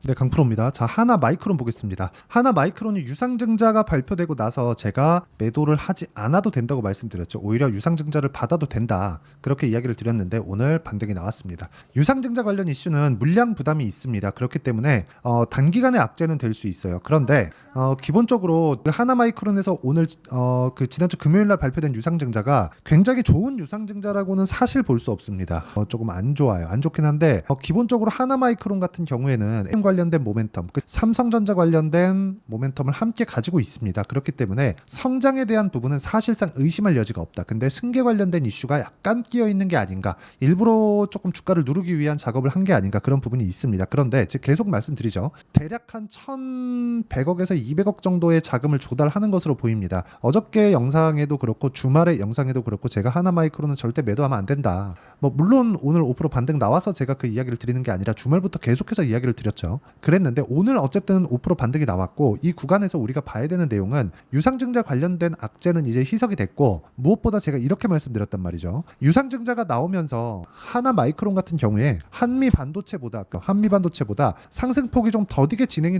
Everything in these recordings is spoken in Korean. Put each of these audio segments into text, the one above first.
네, 강프로입니다. 자, 하나마이크론 보겠습니다. 하나마이크론이 유상증자가 발표되고 나서 제가 매도를 하지 않아도 된다고 말씀드렸죠. 오히려 유상증자를 받아도 된다. 그렇게 이야기를 드렸는데 오늘 반등이 나왔습니다. 유상증자 관련 이슈는 물량 부담이 있습니다. 그렇기 때문에 단기간의 악재는 될 수 있어요. 그런데 기본적으로 하나마이크론에서 오늘 그 지난주 금요일 날 발표된 유상증자가 굉장히 좋은 유상증자라고는 사실 볼 수 없습니다. 조금 안 좋아요. 안 좋긴 한데 기본적으로 하나마이크론 같은 경우에는 M 관련된 모멘텀, 삼성전자 관련된 모멘텀을 함께 가지고 있습니다. 그렇기 때문에 성장에 대한 부분은 사실상 의심할 여지가 없다. 근데 승계 관련된 이슈가 약간 끼어 있는 게 아닌가, 일부러 조금 주가를 누르기 위한 작업을 한 게 아닌가, 그런 부분이 있습니다. 그런데 계속 말씀드리죠. 대략 한 1,100억에서 200억 정도의 자금을 조달하는 것으로 보입니다. 어저께 영상에도 그렇고 주말의 영상에도 그렇고 제가 하나마이크론은 절대 매도하면 안 된다. 물론 오늘 5% 반등 나와서 제가 그 이야기를 드리는 게 아니라 주말부터 계속해서 이야기를 드렸죠. 그랬는데 오늘 어쨌든 5% 반등이 나왔고, 이 구간에서 우리가 봐야 되는 내용은 유상증자 관련된 악재는 이제 희석이 됐고, 무엇보다 제가 이렇게 말씀드렸단 말이죠. 유상증자가 나오면서 하나마이크론 같은 경우에 한미반도체보다 상승폭이 좀 더디게 진행이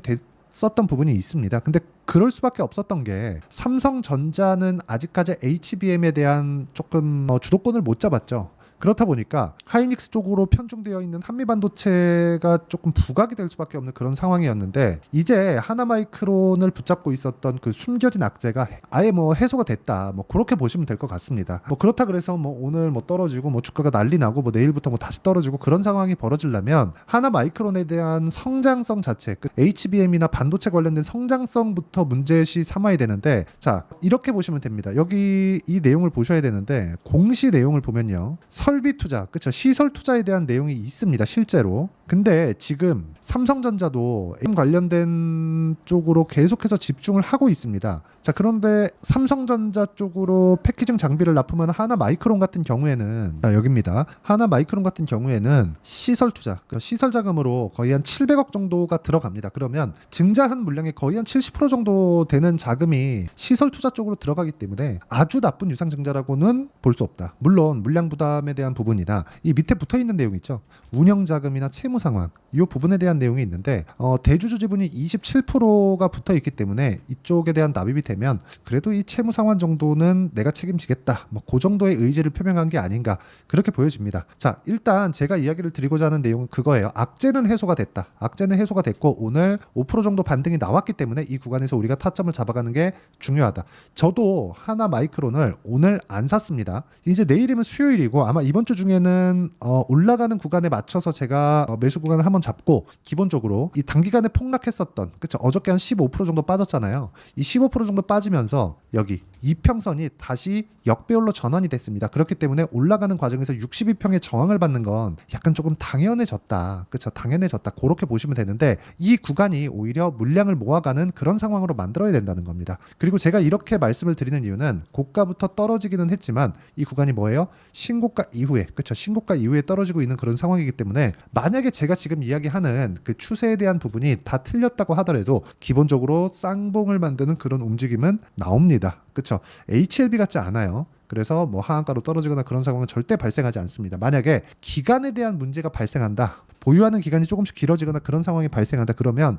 썼던 부분이 있습니다. 근데 그럴 수밖에 없었던 게 삼성전자는 아직까지 HBM에 대한 조금 주도권을 못 잡았죠. 그렇다 보니까 하이닉스 쪽으로 편중되어 있는 한미반도체가 조금 부각이 될 수밖에 없는 그런 상황이었는데, 이제 하나마이크론을 붙잡고 있었던 그 숨겨진 악재가 아예 해소가 됐다. 그렇게 보시면 될 것 같습니다. 그렇다 그래서 오늘 떨어지고 주가가 난리 나고 내일부터 다시 떨어지고 그런 상황이 벌어지려면 하나마이크론에 대한 성장성 자체, HBM이나 반도체 관련된 성장성부터 문제시 삼아야 되는데, 자, 이렇게 보시면 됩니다. 여기 이 내용을 보셔야 되는데, 공시 내용을 보면요, 설비 투자, 그렇죠, 시설 투자에 대한 내용이 있습니다, 실제로. 근데 지금 삼성전자도 M 관련된 쪽으로 계속해서 집중을 하고 있습니다. 자, 그런데 삼성전자 쪽으로 패키징 장비를 납품하는 하나마이크론 같은 경우에는, 여기입니다. 하나마이크론 같은 경우에는 시설 투자, 시설 자금으로 거의 한 700억 정도가 들어갑니다. 그러면 증자한 물량의 거의 한 70% 정도 되는 자금이 시설 투자 쪽으로 들어가기 때문에 아주 나쁜 유상증자라고는 볼 수 없다. 물론 물량 부담에 대한 부분이나 이 밑에 붙어있는 내용 있죠. 운영 자금이나 채무 상황, 이 부분에 대한 내용이 있는데, 대주주 지분이 27%가 붙어 있기 때문에 이쪽에 대한 납입이 되면 그래도 이 채무 상환 정도는 내가 책임지겠다, 그 정도의 의지를 표명한 게 아닌가, 그렇게 보여집니다. 자, 일단 제가 이야기를 드리고자 하는 내용은 그거예요. 악재는 해소가 됐다. 악재는 해소가 됐고 오늘 5% 정도 반등이 나왔기 때문에 이 구간에서 우리가 타점을 잡아가는 게 중요하다. 저도 하나마이크론을 오늘 안 샀습니다. 이제 내일이면 수요일이고 아마 이번 주 중에는 올라가는 구간에 맞춰서 제가 매수 구간을 한번 잡고, 기본적으로 이 단기간에 폭락했었던, 그쵸, 어저께 한 15% 정도 빠졌잖아요. 이 15% 정도 빠지면서 여기 이평선이 다시 역배열로 전환이 됐습니다. 그렇기 때문에 올라가는 과정에서 62평의 저항을 받는 건 약간 조금 당연해졌다. 그쵸, 당연해졌다. 그렇게 보시면 되는데, 이 구간이 오히려 물량을 모아가는 그런 상황으로 만들어야 된다는 겁니다. 그리고 제가 이렇게 말씀을 드리는 이유는 고가부터 떨어지기는 했지만 이 구간이 뭐예요? 신고가 이후에, 그쵸, 신고가 이후에 떨어지고 있는 그런 상황이기 때문에, 만약에 제가 지금 이야기하는 그 추세에 대한 부분이 다 틀렸다고 하더라도 기본적으로 쌍봉을 만드는 그런 움직임은 나옵니다. 그쵸? HLB 같지 않아요. 그래서 하한가로 떨어지거나 그런 상황은 절대 발생하지 않습니다. 만약에 기간에 대한 문제가 발생한다, 보유하는 기간이 조금씩 길어지거나 그런 상황이 발생한다, 그러면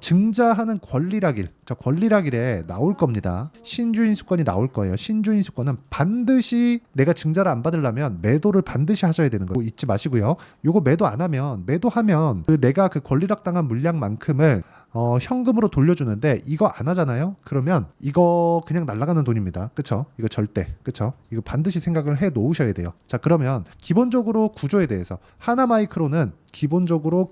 증자하는 권리락일, 권리락일에 나올 겁니다. 신주인 수권이 나올 거예요. 신주인 수권은 반드시 내가 증자를 안 받으려면 매도를 반드시 하셔야 되는 거 잊지 마시고요. 요거 매도 안 하면, 매도하면 내가 그 권리락 당한 물량만큼을 현금으로 돌려주는데, 이거 안 하잖아요. 그러면 이거 그냥 날아가는 돈입니다. 그쵸? 이거 절대, 그쵸? 이거 반드시 생각을 해 놓으셔야 돼요. 자, 그러면 기본적으로 구조에 대해서 하나마이크론은 기본적으로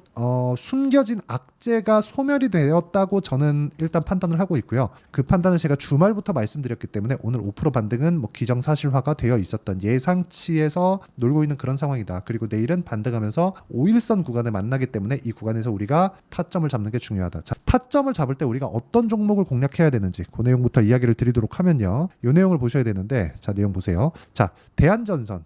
숨겨진 악재가 소멸이 되었다고 저는 일단 판단을 하고 있고요. 그 판단을 제가 주말부터 말씀드렸기 때문에 오늘 5% 반등은 기정사실화가 되어 있었던, 예상치에서 놀고 있는 그런 상황이다. 그리고 내일은 반등하면서 5일선 구간을 만나기 때문에 이 구간에서 우리가 타점을 잡는 게 중요하다. 자, 타점을 잡을 때 우리가 어떤 종목을 공략해야 되는지 그 내용부터 이야기를 드리도록 하면요, 이 내용을 보셔야 되는데, 자, 내용 보세요. 자, 대한전선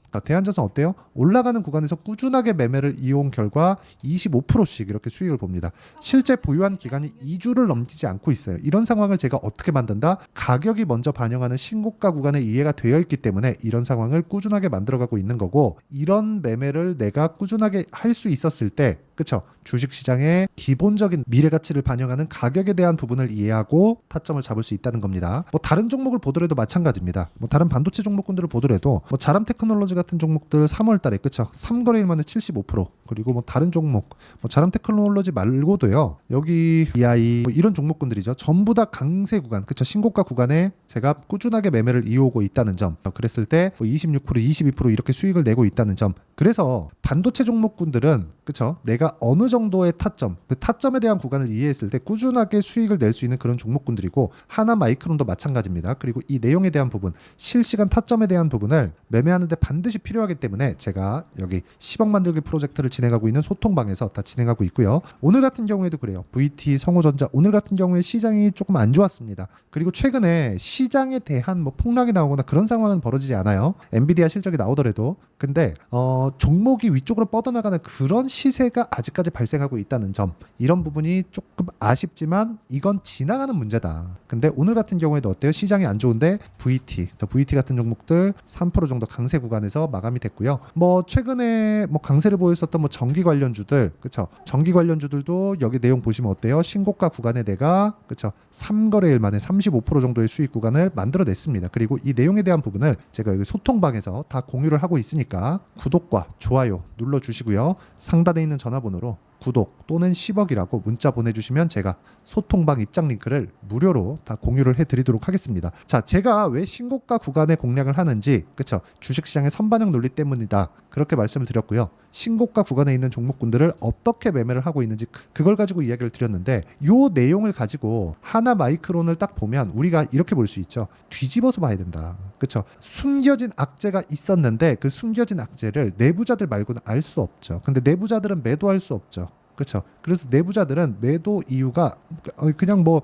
어때요? 올라가는 구간에서 꾸준하게 매매를 이용 결과 25%씩 이렇게 수익을 봅니다. 실제 보유한 기간이 2주를 넘기지 않고 있어요. 이런 상황을 제가 어떻게 만든다? 가격이 먼저 반영하는 신고가 구간에 이해가 되어 있기 때문에 이런 상황을 꾸준하게 만들어가고 있는 거고, 이런 매매를 내가 꾸준하게 할 수 있었을 때 그쵸? 주식시장의 기본적인 미래가치를 반영하는 가격에 대한 부분을 이해하고 타점을 잡을 수 있다는 겁니다. 뭐 다른 종목을 보더라도 마찬가지입니다. 뭐 다른 반도체 종목군들을 보더라도 뭐 자람 테크놀로지 같은 종목들 3월달에 그쵸? 3거래일 만에 75% 그리고 뭐 다른 종목 뭐 자람 테크놀로지 말고도요. 여기 EI 뭐 이런 종목군들이죠. 전부 다 강세 구간 그쵸? 신고가 구간에 제가 꾸준하게 매매를 이어오고 있다는 점. 그랬을 때 뭐 26% 22% 이렇게 수익을 내고 있다는 점. 그래서 반도체 종목군들은 그쵸? 내가 어느 정도의 타점, 그 타점에 대한 구간을 이해했을 때 꾸준하게 수익을 낼 수 있는 그런 종목군들이고 하나 마이크론도 마찬가지입니다. 그리고 이 내용에 대한 부분, 실시간 타점에 대한 부분을 매매하는데 반드시 필요하기 때문에 제가 여기 10억 만들기 프로젝트를 진행하고 있는 소통방에서 다 진행하고 있고요. 오늘 같은 경우에도 그래요. VT, 성호전자 오늘 같은 경우에 시장이 조금 안 좋았습니다. 그리고 최근에 시장에 대한 뭐 폭락이 나오거나 그런 상황은 벌어지지 않아요. 엔비디아 실적이 나오더라도. 근데 종목이 위쪽으로 뻗어나가는 그런 시세가 아직까지 발생하고 있다는 점, 이런 부분이 조금 아쉽지만 이건 지나가는 문제다. 근데 오늘 같은 경우에도 어때요? 시장이 안 좋은데 VT 같은 종목들 3% 정도 강세 구간에서 마감이 됐고요. 뭐 최근에 뭐 강세를 보였었던 뭐 전기 관련주들, 그쵸? 전기 관련주들도 여기 내용 보시면 어때요? 신고가 구간에 내가 그쵸? 3거래일 만에 35% 정도의 수익 구간을 만들어냈습니다. 그리고 이 내용에 대한 부분을 제가 여기 소통방에서 다 공유를 하고 있으니까 구독과 좋아요 눌러주시고요. 상단에 있는 전화번호로 구독 또는 10억이라고 문자 보내주시면 제가 소통방 입장 링크를 무료로 다 공유를 해드리도록 하겠습니다. 자, 제가 왜 신고가 구간에 공략을 하는지, 그쵸? 주식시장의 선반영 논리 때문이다. 그렇게 말씀을 드렸고요. 신고가 구간에 있는 종목군들을 어떻게 매매를 하고 있는지 그걸 가지고 이야기를 드렸는데, 요 내용을 가지고 하나 마이크론을 딱 보면 우리가 이렇게 볼 수 있죠. 뒤집어서 봐야 된다. 그쵸? 숨겨진 악재가 있었는데 그 숨겨진 악재를 내부자들 말고는 알 수 없죠. 근데 내부자들은 매도할 수 없죠. 그렇죠. 그래서 내부자들은 매도 이유가 그냥 뭐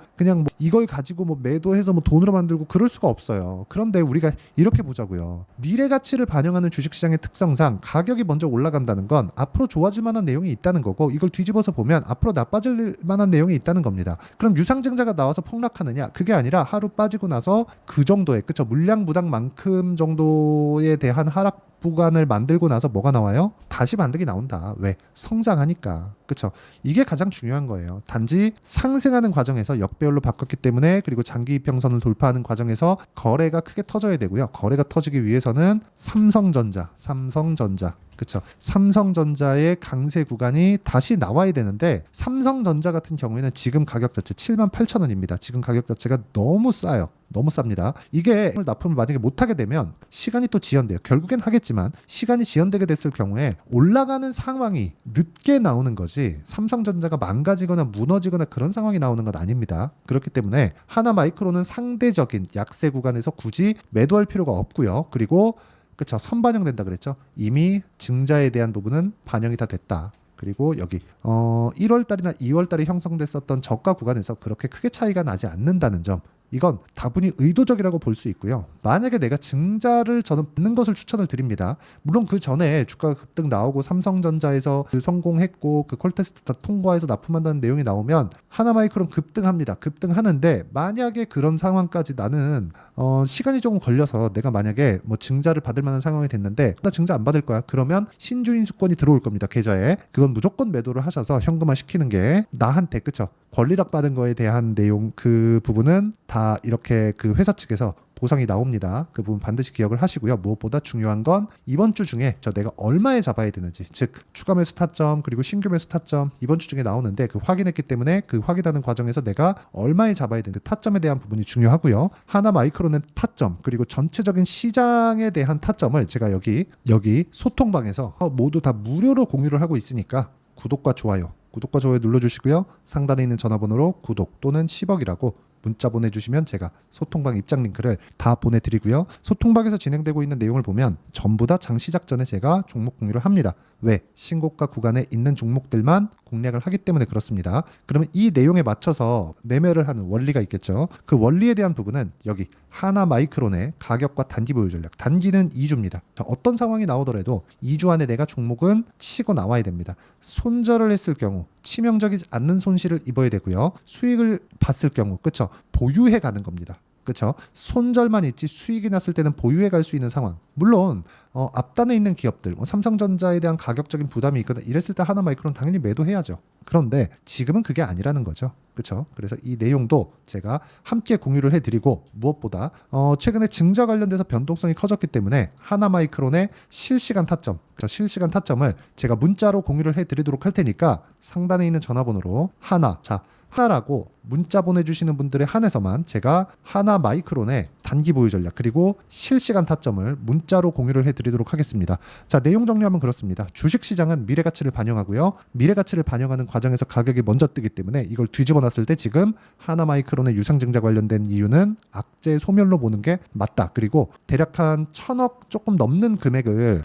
이걸 가지고 뭐 매도해서 뭐 돈으로 만들고 그럴 수가 없어요. 그런데 우리가 이렇게 보자고요. 미래 가치를 반영하는 주식시장의 특성상 가격이 먼저 올라간다는 건 앞으로 좋아질 만한 내용이 있다는 거고, 이걸 뒤집어서 보면 앞으로 나빠질 만한 내용이 있다는 겁니다. 그럼 유상증자가 나와서 폭락하느냐? 그게 아니라 하루 빠지고 나서 그 정도의 그쵸? 물량 부담만큼 정도에 대한 하락 구간을 만들고 나서 뭐가 나와요? 다시 반등이 나온다. 왜? 성장하니까. 그쵸? 이게 가장 중요한 거예요. 단지 상승하는 과정에서 역배열로 바꿨기 때문에, 그리고 장기 이평선을 돌파하는 과정에서 거래가 크게 터져야 되고요. 거래가 터지기 위해서는 삼성전자 그쵸? 삼성전자의 강세 구간이 다시 나와야 되는데, 삼성전자 같은 경우에는 지금 가격 자체 78,000원입니다. 지금 가격 자체가 너무 싸요. 너무 쌉니다. 이게 납품을 만약에 못하게 되면 시간이 또 지연돼요. 결국엔 하겠지만 시간이 지연되게 됐을 경우에 올라가는 상황이 늦게 나오는 거지, 삼성전자가 망가지거나 무너지거나 그런 상황이 나오는 건 아닙니다. 그렇기 때문에 하나 마이크로는 상대적인 약세 구간에서 굳이 매도할 필요가 없고요. 그리고 그쵸, 선반영된다 그랬죠. 이미 증자에 대한 부분은 반영이 다 됐다. 그리고 여기 1월달이나 2월달에 형성됐었던 저가 구간에서 그렇게 크게 차이가 나지 않는다는 점, 이건 다분히 의도적이라고 볼 수 있고요. 만약에 내가 증자를 저는 받는 것을 추천을 드립니다. 물론 그 전에 주가가 급등 나오고 삼성전자에서 그 성공했고 그 콜테스트 다 통과해서 납품한다는 내용이 나오면 하나마이크론 급등합니다. 급등하는데 만약에 그런 상황까지 나는 시간이 조금 걸려서 내가 만약에 뭐 증자를 받을 만한 상황이 됐는데 나 증자 안 받을 거야. 그러면 신주인 수권이 들어올 겁니다. 계좌에. 그건 무조건 매도를 하셔서 현금화 시키는 게 나한테, 그쵸? 권리락 받은 거에 대한 내용, 그 부분은 다 이렇게 그 회사 측에서 보상이 나옵니다. 그 부분 반드시 기억을 하시고요. 무엇보다 중요한 건 이번 주 중에 내가 얼마에 잡아야 되는지, 즉 추가 매수 타점 그리고 신규 매수 타점 이번 주 중에 나오는데, 그 확인했기 때문에 그 확인하는 과정에서 내가 얼마에 잡아야 되는 그 타점에 대한 부분이 중요하고요. 하나 마이크로는 타점 그리고 전체적인 시장에 대한 타점을 제가 여기 소통방에서 모두 다 무료로 공유를 하고 있으니까 구독과 좋아요 눌러주시고요. 상단에 있는 전화번호로 구독 또는 10억이라고 문자 보내주시면 제가 소통방 입장 링크를 다 보내드리고요. 소통방에서 진행되고 있는 내용을 보면 전부 다 장 시작 전에 제가 종목 공유를 합니다. 왜? 신고가 구간에 있는 종목들만 공략을 하기 때문에 그렇습니다. 그러면 이 내용에 맞춰서 매매를 하는 원리가 있겠죠. 그 원리에 대한 부분은 여기 하나 마이크론의 가격과 단기 보유 전략. 단기는 2주입니다. 어떤 상황이 나오더라도 2주 안에 내가 종목은 치고 나와야 됩니다. 손절을 했을 경우 치명적이지 않는 손실을 입어야 되고요. 수익을 봤을 경우, 그쵸? 보유해 가는 겁니다. 그쵸? 손절만 있지 수익이 났을 때는 보유해 갈 수 있는 상황. 물론 앞단에 있는 기업들, 삼성전자에 대한 가격적인 부담이 있거나 이랬을 때 하나마이크로는 당연히 매도해야죠. 그런데 지금은 그게 아니라는 거죠. 그렇죠? 그래서 이 내용도 제가 함께 공유를 해드리고, 무엇보다 최근에 증자 관련돼서 변동성이 커졌기 때문에 하나마이크론의 실시간 타점, 실시간 타점을 제가 문자로 공유를 해드리도록 할 테니까 상단에 있는 전화번호로 하나라고 문자 보내주시는 분들에 한해서만 제가 하나마이크론의 단기 보유 전략 그리고 실시간 타점을 문자로 공유를 해드리도록 하겠습니다. 자, 내용 정리하면 그렇습니다. 주식시장은 미래가치를 반영하고요. 미래가치를 반영하는 과정에서 가격이 먼저 뜨기 때문에 이걸 뒤집어 놨을 때 지금 하나마이크론의 유상증자 관련된 이유는 악재 소멸로 보는 게 맞다. 그리고 대략 한 1,000억 조금 넘는 금액을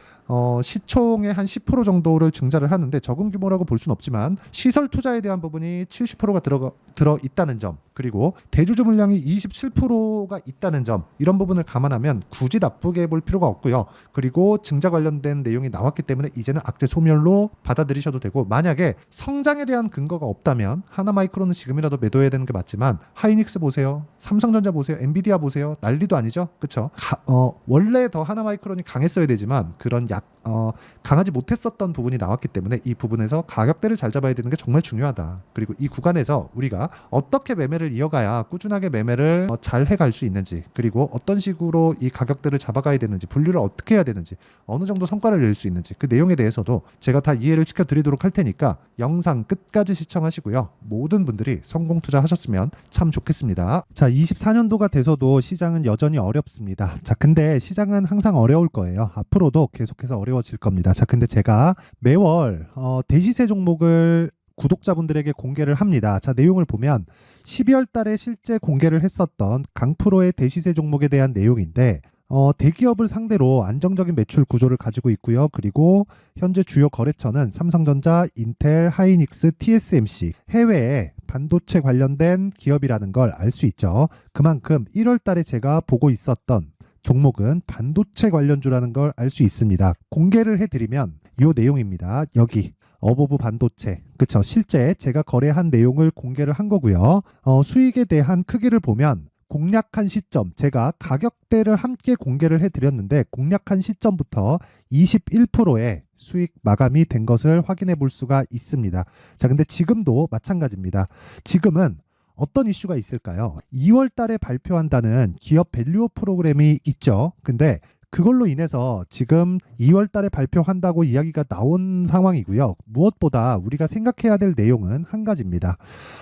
시총의 한 10% 정도를 증자를 하는데 적은 규모라고 볼 수는 없지만 시설 투자에 대한 부분이 70%가 들어 있다는 점, 그리고 대주주 물량이 27%가 있다는 점, 이런 부분을 감안하면 굳이 나쁘게 볼 필요가 없고요. 그리고 증자 관련된 내용이 나왔기 때문에 이제는 악재 소멸로 받아들이셔도 되고, 만약에 성장에 대한 근거가 없다면 하나마이크론은 지금이라도 매도해야 되는 게 맞지만 하이닉스 보세요, 삼성전자 보세요, 엔비디아 보세요, 난리도 아니죠. 그쵸? 원래 더 하나마이크론이 강했어야 되지만 그런 강하지 못했었던 부분이 나왔기 때문에 이 부분에서 가격대를 잘 잡아야 되는 게 정말 중요하다. 그리고 이 구간에서 우리가 어떻게 매매를 이어가야 꾸준하게 매매를 잘 해갈 수 있는지, 그리고 어떤 식으로 이 가격대를 잡아가야 되는지, 분류를 어떻게 해야 되는지, 어느 정도 성과를 낼 수 있는지, 그 내용에 대해서도 제가 다 이해를 시켜드리도록 할 테니까 영상 끝까지 시청하시고요. 모든 분들이 성공 투자하셨으면 참 좋겠습니다. 자, 24년도가 돼서도 시장은 여전히 어렵습니다. 자, 근데 시장은 항상 어려울 거예요. 앞으로도 계속해서 어려워질 겁니다. 자, 근데 제가 매월 대시세 종목을 구독자분들에게 공개를 합니다. 자, 내용을 보면 12월 달에 실제 공개를 했었던 강프로의 대시세 종목에 대한 내용인데, 대기업을 상대로 안정적인 매출 구조를 가지고 있고요. 그리고 현재 주요 거래처는 삼성전자, 인텔, 하이닉스, TSMC, 해외에 반도체 관련된 기업이라는 걸 알 수 있죠. 그만큼 1월 달에 제가 보고 있었던 종목은 반도체 관련주라는 걸 알 수 있습니다. 공개를 해드리면 이 내용입니다. 여기 어보브 반도체, 그쵸? 실제 제가 거래한 내용을 공개를 한 거고요. 수익에 대한 크기를 보면 공략한 시점, 제가 가격대를 함께 공개를 해드렸는데 공략한 시점부터 21%의 수익 마감이 된 것을 확인해 볼 수가 있습니다. 자, 근데 지금도 마찬가지입니다. 지금은 어떤 이슈가 있을까요? 2월 달에 발표한다는 기업 밸류업 프로그램이 있죠. 근데 그걸로 인해서 지금 2월 달에 발표한다고 이야기가 나온 상황이고요. 무엇보다 우리가 생각해야 될 내용은 한 가지입니다.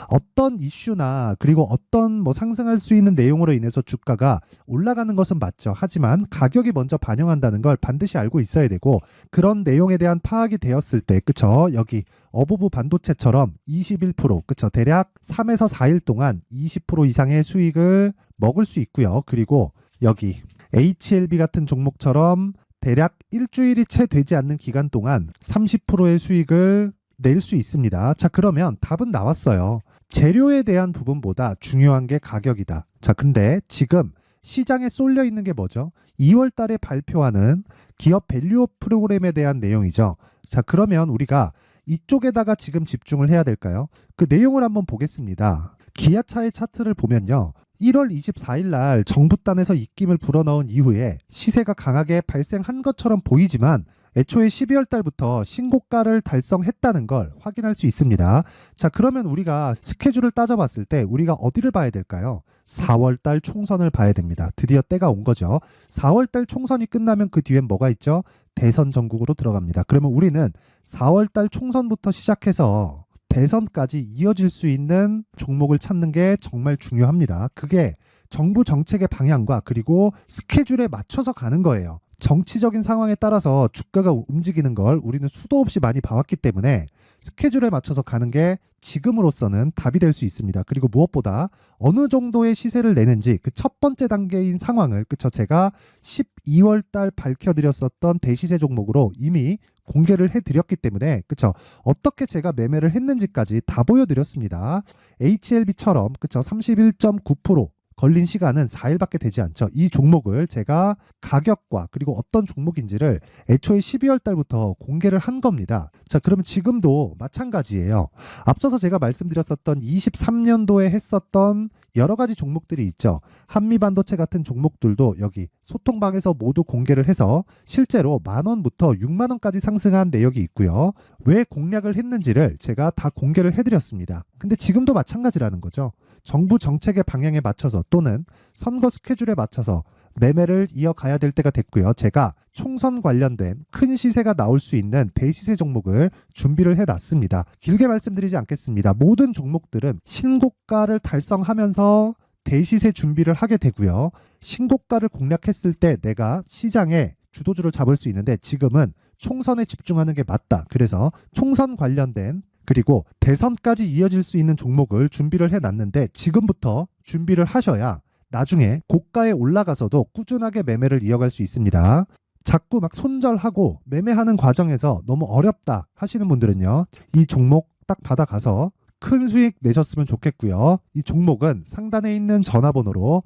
어떤 이슈나 그리고 어떤 상승할 수 있는 내용으로 인해서 주가가 올라가는 것은 맞죠. 하지만 가격이 먼저 반영한다는 걸 반드시 알고 있어야 되고, 그런 내용에 대한 파악이 되었을 때, 그쵸? 여기 어보브 반도체처럼 21%, 그쵸? 대략 3에서 4일 동안 20% 이상의 수익을 먹을 수 있고요. 그리고 여기 HLB 같은 종목처럼 대략 일주일이 채 되지 않는 기간 동안 30%의 수익을 낼 수 있습니다. 자, 그러면 답은 나왔어요. 재료에 대한 부분보다 중요한 게 가격이다. 자, 근데 지금 시장에 쏠려 있는 게 뭐죠? 2월 달에 발표하는 기업 밸류업 프로그램에 대한 내용이죠. 자, 그러면 우리가 이쪽에다가 지금 집중을 해야 될까요? 그 내용을 한번 보겠습니다. 기아차의 차트를 보면요. 1월 24일 날 정부단에서 입김을 불어넣은 이후에 시세가 강하게 발생한 것처럼 보이지만 애초에 12월 달부터 신고가를 달성했다는 걸 확인할 수 있습니다. 자, 그러면 우리가 스케줄을 따져봤을 때 우리가 어디를 봐야 될까요? 4월 달 총선을 봐야 됩니다. 드디어 때가 온 거죠. 4월 달 총선이 끝나면 그 뒤엔 뭐가 있죠? 대선 전국으로 들어갑니다. 그러면 우리는 4월 달 총선부터 시작해서 대선까지 이어질 수 있는 종목을 찾는 게 정말 중요합니다. 그게 정부 정책의 방향과 그리고 스케줄에 맞춰서 가는 거예요. 정치적인 상황에 따라서 주가가 움직이는 걸 우리는 수도 없이 많이 봐왔기 때문에 스케줄에 맞춰서 가는 게 지금으로서는 답이 될 수 있습니다. 그리고 무엇보다 어느 정도의 시세를 내는지 그 첫 번째 단계인 상황을, 그쵸? 제가 12월 달 밝혀드렸었던 대시세 종목으로 이미 공개를 해드렸기 때문에, 그쵸? 어떻게 제가 매매를 했는지까지 다 보여드렸습니다. HLB처럼, 그쵸? 31.9% 걸린 시간은 4일밖에 되지 않죠. 이 종목을 제가 가격과 그리고 어떤 종목인지를 애초에 12월 달부터 공개를 한 겁니다. 자, 그러면 지금도 마찬가지예요. 앞서서 제가 말씀드렸었던 23년도에 했었던 여러 가지 종목들이 있죠. 한미반도체 같은 종목들도 여기 소통방에서 모두 공개를 해서 실제로 10,000원부터 60,000원까지 상승한 내역이 있고요. 왜 공략을 했는지를 제가 다 공개를 해드렸습니다. 근데 지금도 마찬가지라는 거죠. 정부 정책의 방향에 맞춰서 또는 선거 스케줄에 맞춰서 매매를 이어가야 될 때가 됐고요. 제가 총선 관련된 큰 시세가 나올 수 있는 대시세 종목을 준비를 해놨습니다. 길게 말씀드리지 않겠습니다. 모든 종목들은 신고가를 달성하면서 대시세 준비를 하게 되고요. 신고가를 공략했을 때 내가 시장에 주도주를 잡을 수 있는데 지금은 총선에 집중하는 게 맞다. 그래서 총선 관련된 그리고 대선까지 이어질 수 있는 종목을 준비를 해놨는데 지금부터 준비를 하셔야 나중에 고가에 올라가서도 꾸준하게 매매를 이어갈 수 있습니다. 자꾸 막 손절하고 매매하는 과정에서 너무 어렵다 하시는 분들은요. 이 종목 딱 받아가서 큰 수익 내셨으면 좋겠고요. 이 종목은 상단에 있는 전화번호로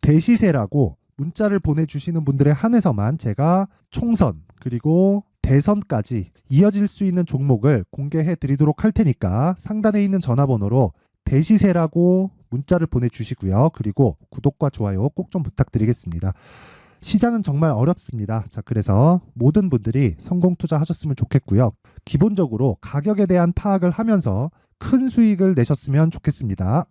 대시세라고 문자를 보내주시는 분들에 한해서만 제가 총선 그리고 대선까지 이어질 수 있는 종목을 공개해 드리도록 할 테니까 상단에 있는 전화번호로 대시세라고 문자를 보내주시고요. 그리고 구독과 좋아요 꼭 좀 부탁드리겠습니다. 시장은 정말 어렵습니다. 자, 그래서 모든 분들이 성공 투자하셨으면 좋겠고요. 기본적으로 가격에 대한 파악을 하면서 큰 수익을 내셨으면 좋겠습니다.